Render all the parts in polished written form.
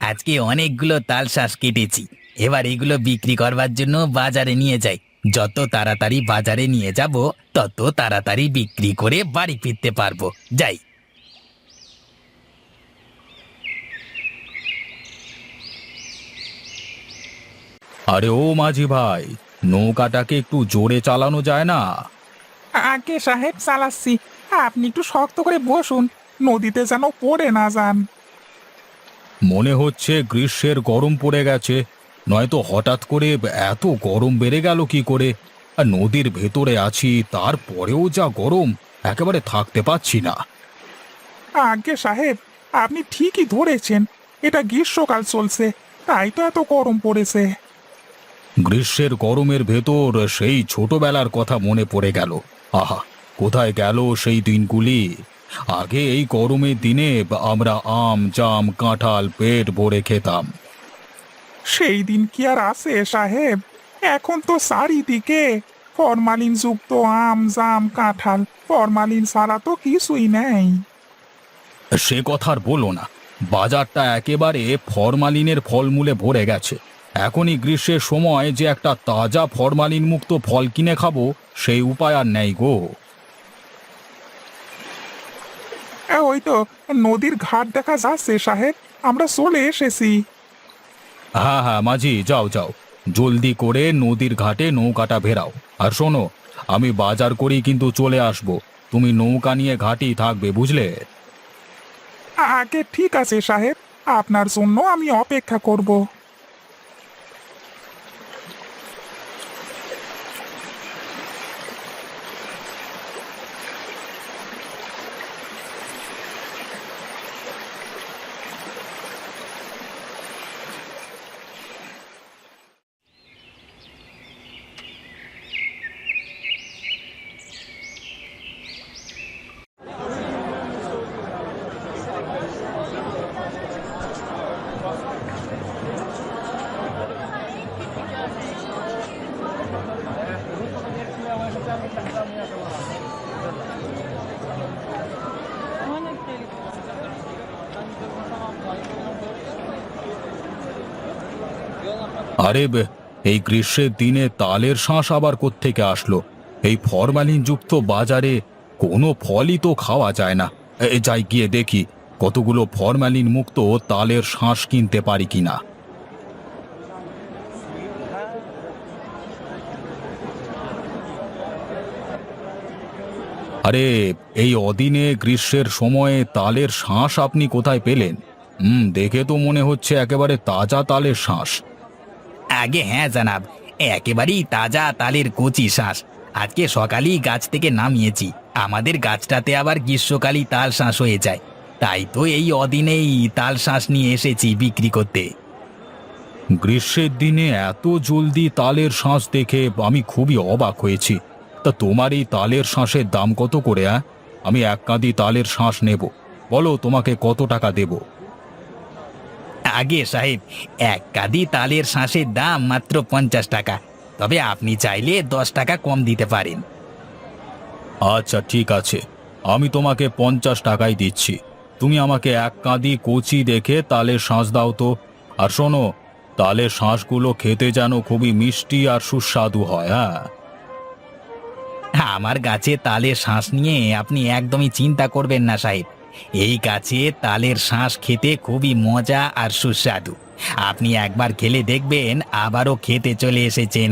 আজকে অনেকগুলো তাল শাঁস কেটেছি। এবার এগুলো বিক্রি করবার জন্য বাজারে নিয়ে যাই। যত তাড়াতাড়ি বাজারে নিয়ে যাব, তত তাড়াতাড়ি বিক্রি করে বাড়ি ফিরতে পারবো। যাই। আরে ও মাঝি ভাই, নৌকাটাকে একটু জোরে চালানো যায় না? আগে সাহেব চালাচ্ছি। আপনি একটু শক্ত করে বসুন, নদীতে যেন পড়ে না যান। মনে হচ্ছে গ্রীষ্মের গরম পড়ে গেছে, নয়তো হঠাৎ করে এত গরম বেড়ে গেল কি করে? আর নদীর ভেতরে আছি, তারপরেও যা গরম, একেবারে থাকতে পারছি না। আগে সাহেব, আপনি ঠিকই ধরেছেন, এটা গ্রীষ্মকাল চলছে, তাই তো এত গরম পড়েছে। গ্রীষ্মের গরমের ভেতর সেই ছোটবেলার কথা মনে পড়ে গেল। আহা, কোথায় গেল সেই দিনগুলি! আগে এই গরমের দিনে আমরা আম জাম কাঁঠাল পেট ভরে খেতাম। সেই দিন কি আর আছে সাহেব? এখন তো চারিদিকে ফরমালিন যুক্ত আম জাম কাঁঠাল, ফরমালিন ছাড়া তো কিছুই নেই। সে কথা আর বলো না, বাজারটা একেবারে ফরমালিনের ফলমূলে ভরে গেছে। এখনই গ্রীষ্মের সময় যে একটা তাজা ফরমালিন মুক্ত ফল কিনে খাবো, সেই উপায় আর নেই গো। ওই তো নদীর ঘাট দেখা যাচ্ছে সাহেব, আমরা চলে এসেছি। হ্যাঁ হ্যাঁ মাঝি, যাও যাও, জলদি করে নদীর ঘাটে নৌকাটা ভেরাও। আর শোনো, আমি বাজার করেই কিন্তু চলে আসবো। তুমি নৌকা নিয়ে ঘাটেই থাকবে, বুঝলে? আগে ঠিক আছে সাহেব, আপনার জন্য আমি অপেক্ষা করব। আরে এই গ্রীষ্মের দিনে তালের শাঁস আবার কোত্থেকে আসলো? এই ফরমালিন যুক্ত বাজারে কোনো ফলই তো খাওয়া যায় না। যাই গিয়ে দেখি কতগুলো ফরমালিন মুক্ত তালের শাঁস কিনতে পারি কিনা। আরে, এই অদিনে গ্রীষ্মের সময়ে তালের শাঁস আপনি কোথায় পেলেন? দেখে তো মনে হচ্ছে একেবারে তাজা তালের শাঁস। আগে হ্যাঁ জানাব, একেবারেই তাজা তালের কচি শাঁস। আজকে সকালেই গাছ থেকে নামিয়েছি। আমাদের গাছটাতে আবার গ্রীষ্মকালই তাল শাঁস হয়ে যায়। তাই তো এই অদিনেই তাল শাঁস নিয়ে এসেছি বিক্রি করতে। গ্রীষ্মের দিনে এত জলদি তালের শাঁস দেখে আমি খুবই অবাক হয়েছি। তা তোমার এই তালের শাঁসের দাম কত করে? আমি এক কাঁদি তালের শাঁস নেব, বলো তোমাকে কত টাকা দেব? আগে সাহেব, এক কাঁদি তালের শাঁসের দাম মাত্র 50 টাকা। তবে আপনি চাইলে 10 টাকা কম দিতে পারেন। আচ্ছা ঠিক আছে, আমি তোমাকে 50 টাকাই দিচ্ছি। তুমি আমাকে এক কাঁদি কচি দেখে তালের শাঁস দাও তো। আর শোনো, তালের শাঁসগুলো খেতে যেন খুবই মিষ্টি আর সুস্বাদু হয়। হ্যাঁ, আমার গাছে তালের শাঁস নিয়ে আপনি একদমই চিন্তা করবেন না সাহেব। এই গাছে তালের শাঁস খেতে খুবই মজা আর সুস্বাদু। আপনি একবার খেলে দেখবেন আবারও খেতে চলে এসেছেন।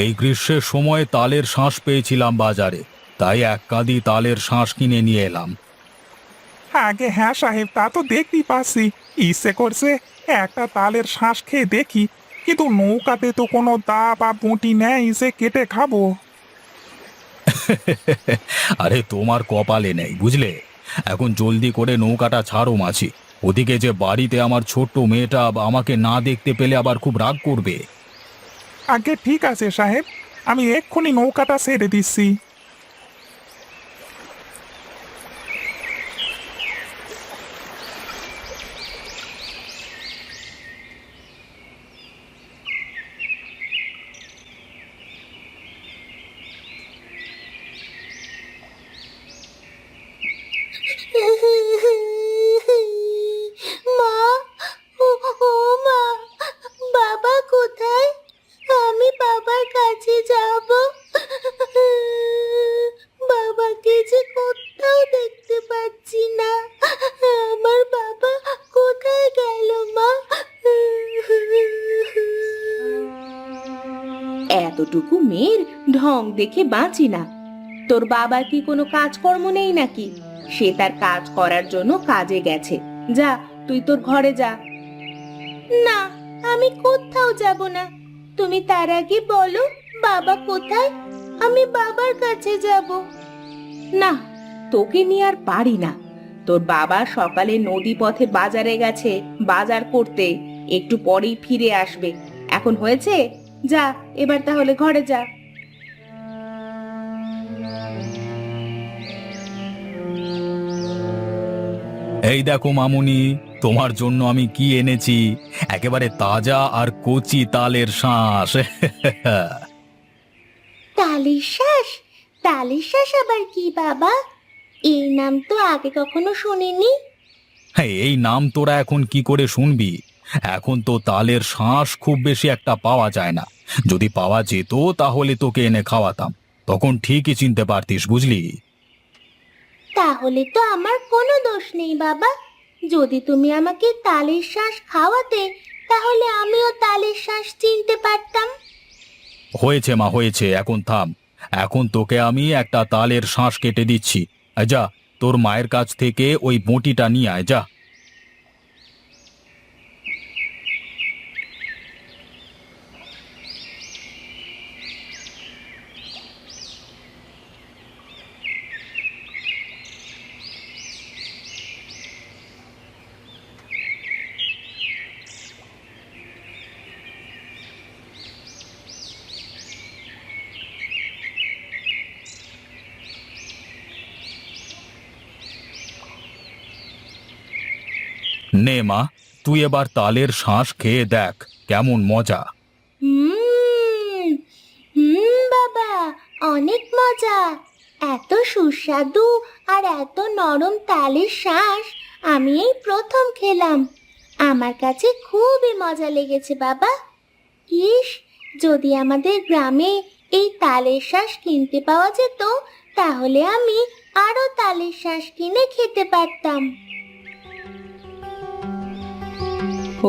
এই গ্রীষ্মের সময় তালের শাঁস পেয়েছিলাম বাজারে, তাই এক কাঁদি তালের শাঁস কিনে নিয়ে এলাম। আগে হ্যাঁ সাহেব, তা তো দেখতেই পাচ্ছি। ইচ্ছে করছে একটা তালের শ্বাস খেয়ে দেখি কিন্তু নৌকাতে তো কোনো দা বা বঁটি নেই, সে কেটে খাবো। আরে তোমার কপালে নেই বুঝলে। এখন জলদি করে নৌকাটা ছাড়ো মাছি। ওদিকে যে বাড়িতে আমার ছোট্ট মেয়েটা আমাকে না দেখতে পেলে আবার খুব রাগ করবে। আগে ঠিক আছে সাহেব, আমি এক্ষুনি নৌকাটা ছেড়ে দিচ্ছি। মা, ও ও মা, বাবা কোথায়? আমি বাবার কাছে যাব। বাবাকে যে কোথাও দেখতে পাচ্ছি না। আমার বাবা কোথায় গেল মা? এতটুকু মেয়ের ঢং দেখে বাঁচি না। তোর বাবার কি কোনো কাজকর্ম নেই নাকি? সে তার কাজ করার জন্য কাজে গেছে। যা, তুই তোর ঘরে যা। না, আমি কোথাও যাব না। তুমি তার আগে বলো বাবা কোথায়, আমি বাবার কাছে যাব। না, তোকে নিয়ে আর পারি না। তোর বাবা সকালে নদী পথে বাজারে গেছে বাজার করতে, একটু পরেই ফিরে আসবে। এখন হয়েছে, যা এবার তাহলে ঘরে যা। এই দেখো মামুনি, তোমার জন্য আমি কি এনেছি। একেবারে তাজা আর কচি তালের শাঁস। তালের শ্বাস? তালের শ্বাস আবার কি বাবা? এই নাম তো আগে কখনো শুনিনি। হ্যাঁ, এই নাম তোরা এখন কি করে শুনবি? এখন তো তালের শাঁস খুব বেশি একটা পাওয়া যায় না। যদি পাওয়া যেত তাহলে তোকে এনে খাওয়াতাম, তখন ঠিকই চিনতে পারতিস বুঝলি। তাহলে তো আমার কোনো দোষ নেই বাবা। যদি তুমি আমাকে তালের শ্বাস খাওয়াতে, তাহলে আমিও তালের শ্বাস চিনতে পারতাম। হয়েছে মা হয়েছে, এখন থাম। এখন তোকে আমি একটা তালের শাঁস কেটে দিচ্ছি। যা, তোর মায়ের কাছ থেকে ওই বঁটিটা নিয়ে আয় যা। নে মা, তুই এবার তালের শাঁস খেয়ে দেখ কেমন মজা। হুম হুম বাবা, অনেক মজা। এত সুস্বাদু আর এত নরম তালের শ্বাস আমি এই প্রথম খেলাম। আমার কাছে খুবই মজা লেগেছে বাবা। ইস, যদি আমাদের গ্রামে এই তালের শ্বাস কিনতে পাওয়া যেত, তাহলে আমি আরো তালের শ্বাস কিনে খেতে পারতাম।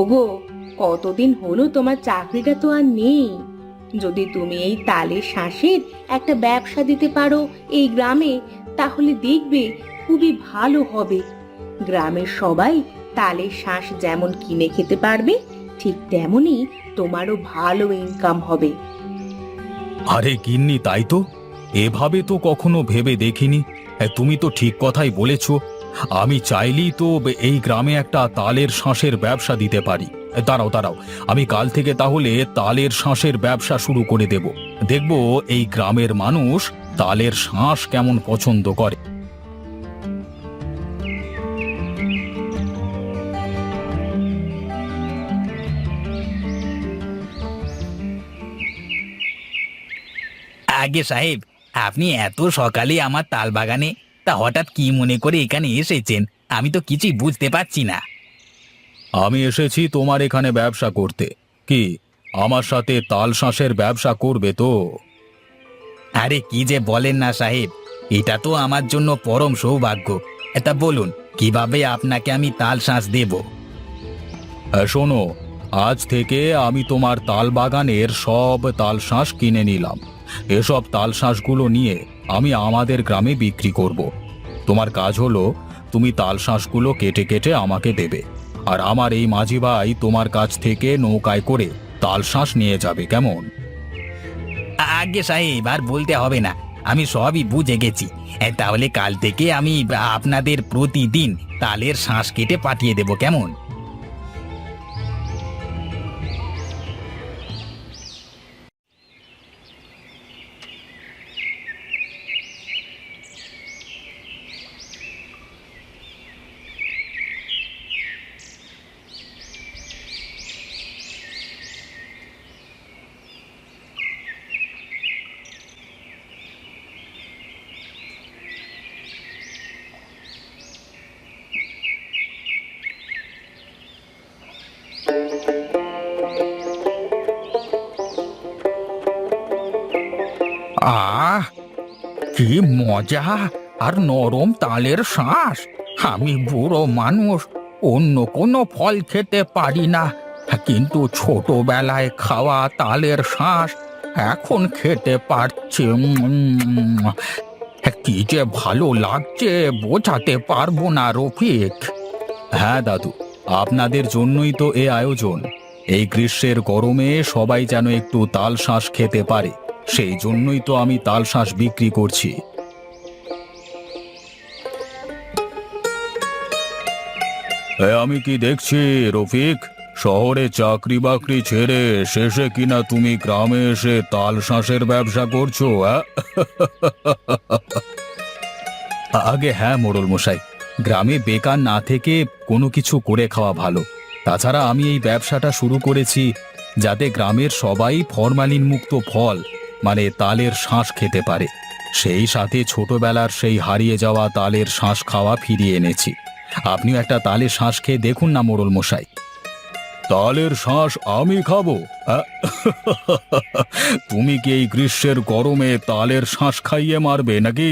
ওগো, কতদিন হলো তোমার চাকরিটা তো আর নেই। যদি তুমি এই তালের শ্বাসের একটা ব্যবসা দিতে পারো এই গ্রামে, তাহলে দেখবে খুবই ভালো হবে। গ্রামের সবাই তালের শ্বাস যেমন কিনে খেতে পারবে, ঠিক তেমনি তোমারও ভালো ইনকাম হবে। আরে গিন্নি, তাই তো, এভাবে তো কখনো ভেবে দেখিনি। তুমি তো ঠিক কথাই বলেছ। আমি চাইলেই তো এই গ্রামে একটা তালের শাঁসের ব্যবসা দিতে পারি। দাঁড়াও দাঁড়াও, আমি কাল থেকে তাহলে তালের শাঁসের ব্যবসা শুরু করে দেব। দেখব এই গ্রামের মানুষ তালের শাঁস কেমন পছন্দ করে। আগে সাহেব, আপনি এত সকালে আমার তাল বাগানে, তা হঠাৎ কি মনে করে এখানে এসেছেন? আমি তো কিছুই বুঝতে পারছি না। আমি এসেছি তোমার এখানে ব্যবসা করতে। কি, আমার সাথে তাল শাঁসের ব্যবসা করবে তো? আরে কি যে বলেন না সাহেব, এটা তো আমার জন্য পরম সৌভাগ্য। এটা বলুন, কিভাবে আপনাকে আমি তাল শাঁস দেব? শোনো, আজ থেকে আমি তোমার তাল বাগানের সব তাল শাঁস কিনে নিলাম। এসব তাল শাঁসগুলো নিয়ে আমি আমাদের গ্রামে বিক্রি করব। তোমার কাজ হলো, তুমি তাল শাঁসগুলো কেটে কেটে আমাকে দেবে, আর আমার এই মাঝি ভাই তোমার কাছ থেকে নৌকায় করে তাল শাঁস নিয়ে যাবে কেমন? আগে সাহেব আর বলতে হবে না, আমি সবই বুঝে গেছি। তাহলে কাল থেকে আমি আপনাদের প্রতিদিন তালের শাঁস কেটে পাঠিয়ে দেব কেমন? আহ কি মজা আর নরম তালের শাঁস। আমি বুড়ো মানুষ, অন্য কোনো ফল খেতে পারি না, কিন্তু ছোটবেলায় খাওয়া তালের শাঁস এখন খেতে পারছি। কি যে ভালো লাগছে বোঝাতে পারবো না রফিক। হ্যাঁ দাদু, আপনাদের জন্যই তো এ আয়োজন। এই গ্রীষ্মের গরমে সবাই যেন একটু তাল শাঁস খেতে পারে, সেই জন্যই তো আমি তাল শাঁস বিক্রি করছি। আমি কি দেখছি রফিক, শহরে চাকরি বাকরি ছেড়ে শেষে কিনা তুমি গ্রামে এসে তাল শাঁসের ব্যবসা করছো? আগে হ্যাঁ মোড়ল মশাই, গ্রামে বেকার না থেকে কোনো কিছু করে খাওয়া ভালো। তাছাড়া আমি এই ব্যবসাটা শুরু করেছি যাতে গ্রামের সবাই ফরমালিন মুক্ত ফল মানে তালের শাঁস খেতে পারে। সেই সাথে ছোটবেলার সেই হারিয়ে যাওয়া তালের শাঁস খাওয়া ফিরিয়ে এনেছি। আপনিও একটা তালের শাঁস খেয়ে দেখুন না মোড়ল মশাই। তালের শাঁস আমি খাবো? তুমি কি এই গ্রীষ্মের গরমে তালের শাঁস খাইয়ে মারবে নাকি?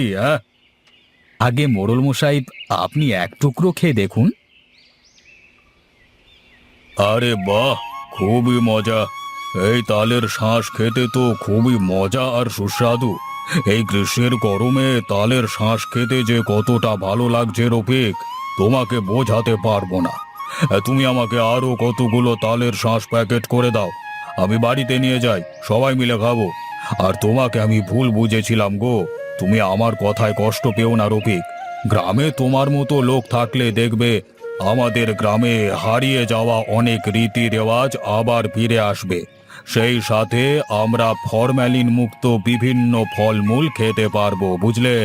আগে মোড়ল মশাই, আপনি এক টুকরো খেয়ে দেখুন। আরে বাহ, খুবই মজা। এই তালের শাঁস খেতে তো খুবই মজা আর সুস্বাদু। এই গ্রীষ্মের গরমে তালের শাঁস খেতে যে কতটা ভালো লাগছে রফিক, তোমাকে বোঝাতে পারবো না। তুমি আমাকে আরো কতগুলো তালের শাঁস প্যাকেট করে দাও, আমি বাড়িতে নিয়ে যাই, সবাই মিলে খাবো। আর তোমাকে আমি ভুল বুঝেছিলাম গো, তুমি আমার কথায় কষ্ট পেও না রফিক। গ্রামে তোমার মতো লোক থাকলে দেখবে আমাদের গ্রামে হারিয়ে যাওয়া অনেক রীতি রেওয়াজ আবার ফিরে আসবে। সেই সাথে আমরা ফরম্যালিন মুক্ত বিভিন্ন ফলমূল খেতে পারবো, বুঝলে?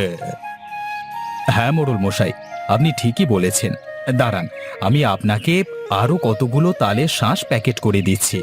হ্যাঁ মোড়ল মশাই, আপনি ঠিকই বলেছেন। দাঁড়ান, আমি আপনাকে আরো কতগুলো তালের শাঁস প্যাকেট করে দিচ্ছি।